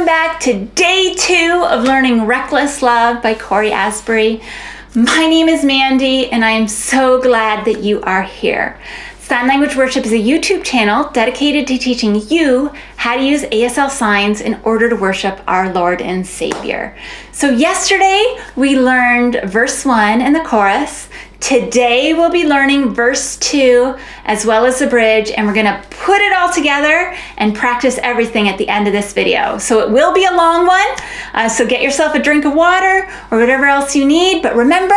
welcome back to day 2 of learning Reckless Love by Cory Asbury. My name is Mandy and I am so glad that you are here. Sign Language Worship is a YouTube channel dedicated to teaching you how to use ASL signs in order to worship our Lord and Savior. So yesterday we learned verse 1 and the chorus. Today we'll be learning verse 2 as well as the bridge, and we're going to put it all together and practice everything at the end of this video. So it will be a long one, so get yourself a drink of water or whatever else you need. But remember,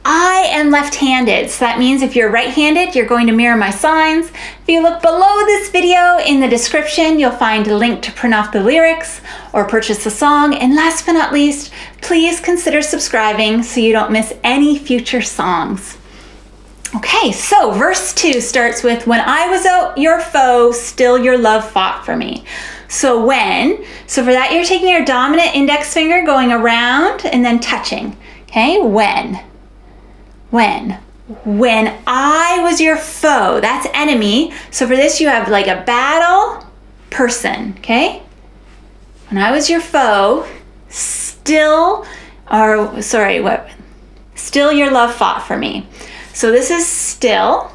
I am left-handed, so that means if you're right-handed, you're going to mirror my signs. If you look below this video in the description, you'll find a link to print off the lyrics or purchase the song. And last but not least, please consider subscribing so you don't miss any future songs. Okay, so verse 2 starts with, when I was out your foe, still your love fought for me. So when, so for that you're taking your dominant index finger, going around and then touching. Okay, when I was your foe, that's enemy. So for this you have like a battle person, okay? When I was your foe, still your love fought for me. So this is still,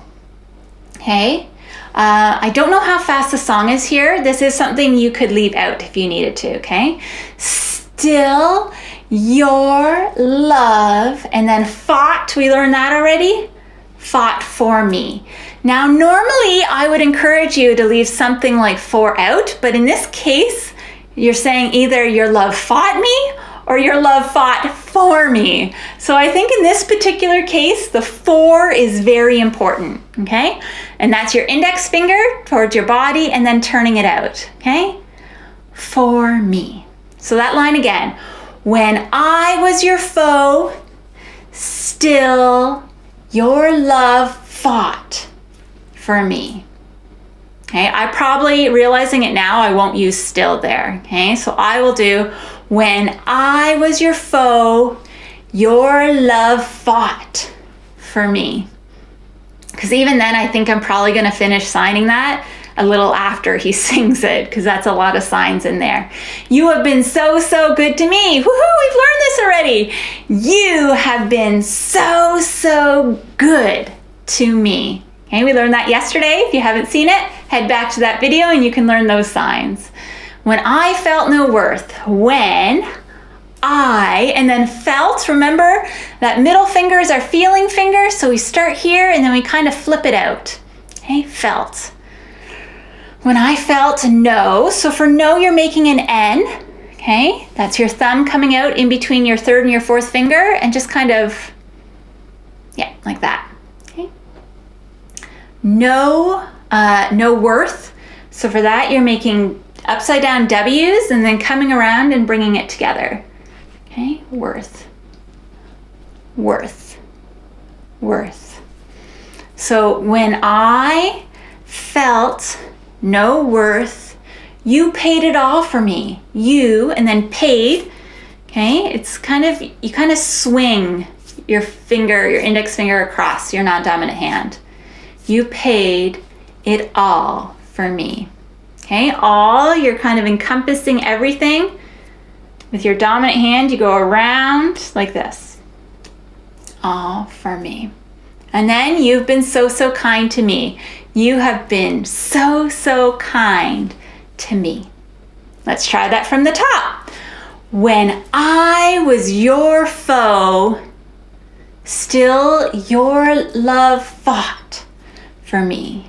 okay? I don't know how fast the song is here. This is something you could leave out if you needed to, okay? Still your love, and then fought, we learned that already, fought for me. Now normally I would encourage you to leave something like for out, but in this case you're saying either your love fought me or your love fought for me. So I think in this particular case the for is very important, okay? And that's your index finger towards your body and then turning it out, okay? For me. So that line again. When I was your foe, still your love fought for me. Okay, I probably, realizing it now, I won't use still there. Okay, so I will do, when I was your foe, your love fought for me. Because even then, I think I'm probably going to finish signing that a little after he sings it, because that's a lot of signs in there. You have been so, so good to me. Woohoo, we've learned this already. You have been so, so good to me. Okay, we learned that yesterday. If you haven't seen it, head back to that video and you can learn those signs. When I felt no worth, when I, and then felt, remember that middle finger is our feeling finger, so we start here and then we kind of flip it out. Okay, felt. When I felt no, so for no you're making an N, okay? That's your thumb coming out in between your third and your fourth finger and just kind of, yeah, like that, okay? No, no worth, so for that you're making upside down W's and then coming around and bringing it together, okay? Worth, worth, worth. So when I felt no worth, you paid it all for me. You, and then paid, okay? It's kind of, you kind of swing your finger, your index finger across your non-dominant hand. You paid it all for me. Okay, all, you're kind of encompassing everything. With your dominant hand, you go around like this. All for me. And then you've been so, so kind to me. You have been so, so kind to me. Let's try that from the top. When I was your foe, still your love fought for me.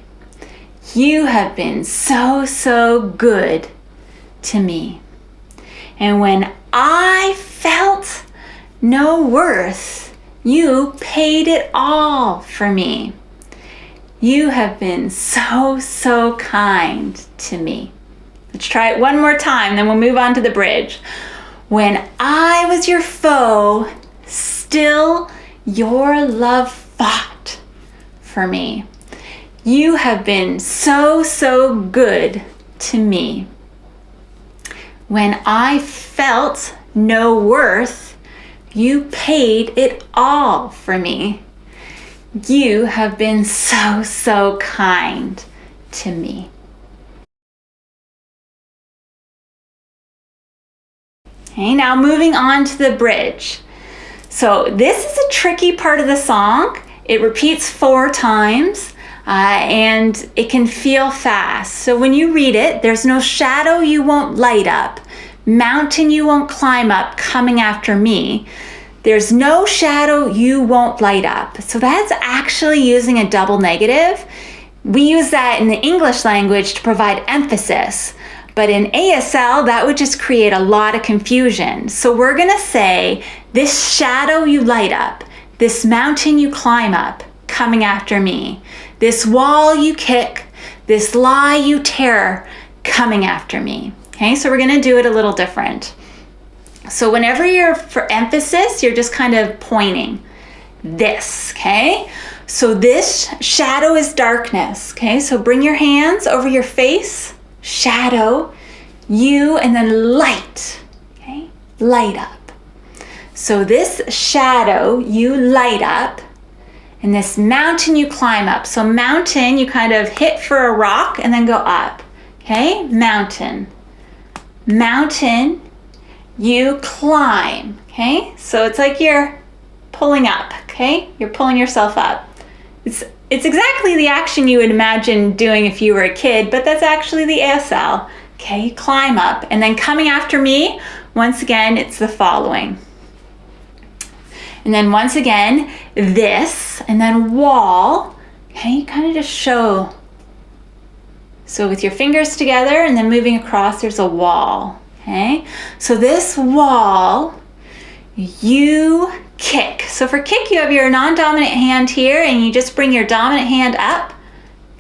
You have been so, so good to me. And when I felt no worth, you paid it all for me. You have been so, so kind to me. Let's try it one more time, then we'll move on to the bridge. When I was your foe, still your love fought for me. You have been so, so good to me. When I felt no worth, you paid it all for me. You have been so, so kind to me. Okay, now moving on to the bridge. So this is a tricky part of the song. It repeats 4 times and it can feel fast. So when you read it, there's no shadow you won't light up, mountain you won't climb up, coming after me. There's no shadow you won't light up. So that's actually using a double negative. We use that in the English language to provide emphasis. But in ASL, that would just create a lot of confusion. So we're gonna say, this shadow you light up, this mountain you climb up, coming after me. This wall you kick, this lie you tear, coming after me. Okay, so we're gonna do it a little different. So whenever you're for emphasis, you're just kind of pointing this, okay? So this shadow is darkness, okay? So bring your hands over your face, shadow, you, and then light, okay? Light up. So this shadow you light up, and this mountain you climb up. So mountain, you kind of hit for a rock and then go up, okay? Mountain. Mountain, you climb, okay? So it's like you're pulling up, okay? You're pulling yourself up. It's exactly the action you would imagine doing if you were a kid, but that's actually the ASL, okay? Climb up, and then coming after me, once again, it's the following. And then once again, this, and then wall, okay? Kind of just show. So with your fingers together and then moving across, there's a wall. Okay, so this wall, you kick. So for kick, you have your non-dominant hand here and you just bring your dominant hand up,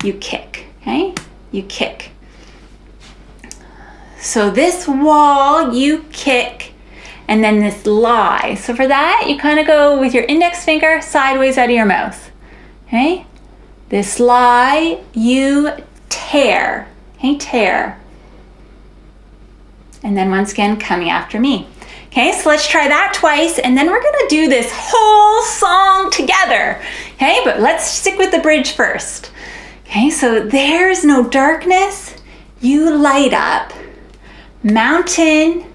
you kick, okay? You kick. So this wall, you kick, and then this lie. So for that, you kind of go with your index finger sideways out of your mouth, okay? This lie, you tear, okay? Tear. And then once again, coming after me. Okay, so let's try that twice, and then we're gonna do this whole song together. Okay, but let's stick with the bridge first. Okay, so there's no darkness, you light up. Mountain,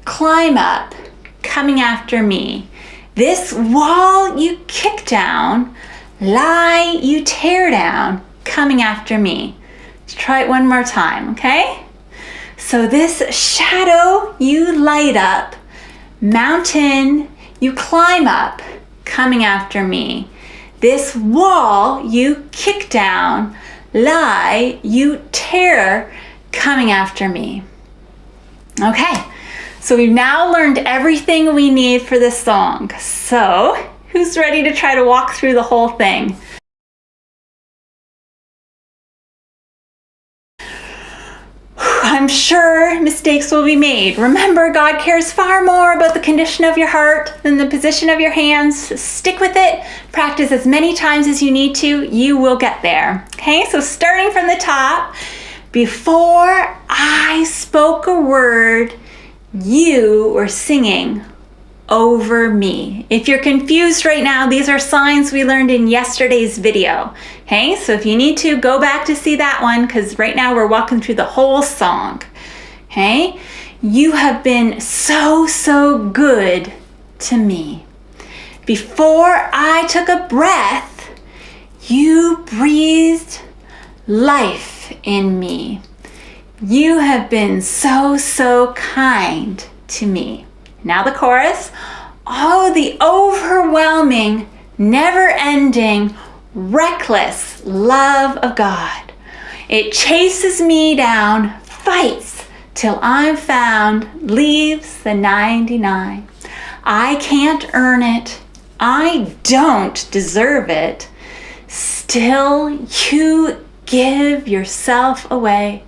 climb up, coming after me. This wall you kick down, lie you tear down, coming after me. Let's try it one more time, okay? So this shadow you light up, mountain you climb up, coming after me. This wall you kick down, lie you tear, coming after me. Okay, so we've now learned everything we need for this song. So who's ready to try to walk through the whole thing? I'm sure mistakes will be made. Remember, God cares far more about the condition of your heart than the position of your hands. Stick with it. Practice as many times as you need to. You will get there. Okay, so starting from the top, before I spoke a word, you were singing over me. If you're confused right now, these are signs we learned in yesterday's video. Okay, so if you need to, go back to see that one, because right now we're walking through the whole song. Okay, you have been so, so good to me. Before I took a breath, you breathed life in me. You have been so, so kind to me. Now the chorus. Oh, the overwhelming, never-ending, reckless love of God. It chases me down, fights till I'm found, leaves the 99. I can't earn it. I don't deserve it. Still, you give yourself away.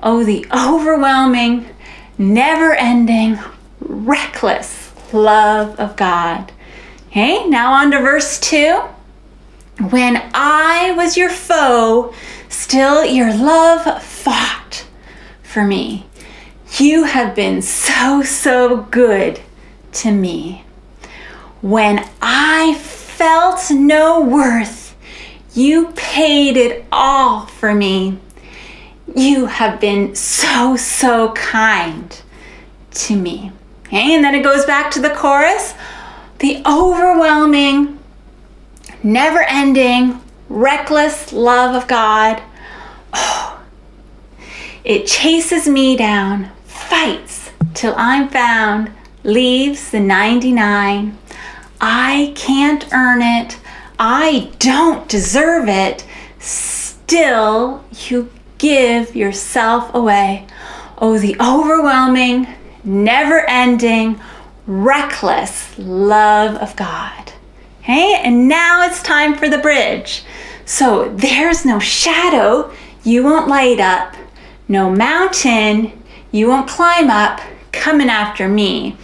Oh, the overwhelming, never-ending, reckless love of God. Okay, now on to verse 2. When I was your foe, still your love fought for me. You have been so, so good to me. When I felt no worth, you paid it all for me. You have been so, so kind to me. Okay, and then it goes back to the chorus. The overwhelming, never-ending, reckless love of God. Oh, it chases me down, fights till I'm found, leaves the 99. I can't earn it. I don't deserve it. Still, you give yourself away. Oh, the overwhelming, never-ending, reckless love of God. Okay, and now it's time for the bridge. So there's no shadow you won't light up, no mountain you won't climb up, coming after me.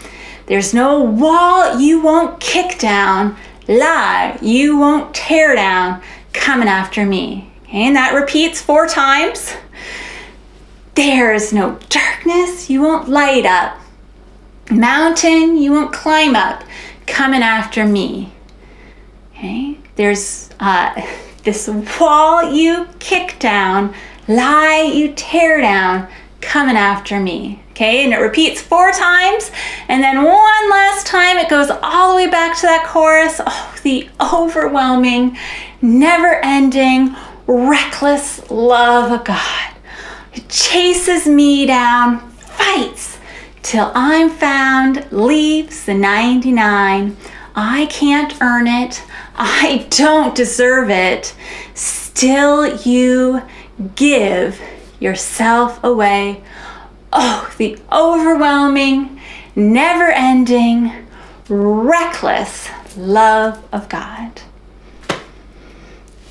There's no wall you won't kick down, lie you won't tear down, coming after me. Okay, and that repeats 4 times. There's no darkness you won't light up, mountain you won't climb up, coming after me. Okay, there's this wall you kick down, lie you tear down, coming after me. Okay, and it repeats 4 times, and then one last time it goes all the way back to that chorus. Oh, the overwhelming, never-ending, reckless love of God. It chases me down, fights till I'm found, leaves the 99. I can't earn it. I don't deserve it. Still you give yourself away. Oh, the overwhelming, never-ending, reckless love of God.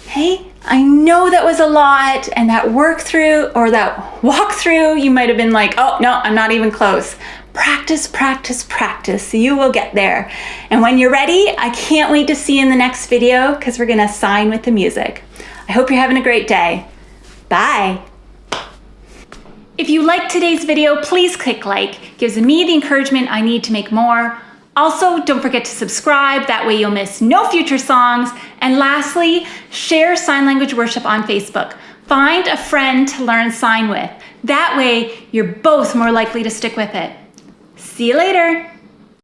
Hey, I know that was a lot, and that walk through, you might have been like, oh, no, I'm not even close. Practice, practice, practice. You will get there. And when you're ready, I can't wait to see you in the next video because we're going to sign with the music. I hope you're having a great day. Bye. If you liked today's video, please click like. It gives me the encouragement I need to make more. Also, don't forget to subscribe. That way you'll miss no future songs. And lastly, share Sign Language Worship on Facebook. Find a friend to learn sign with. That way, you're both more likely to stick with it. See you later.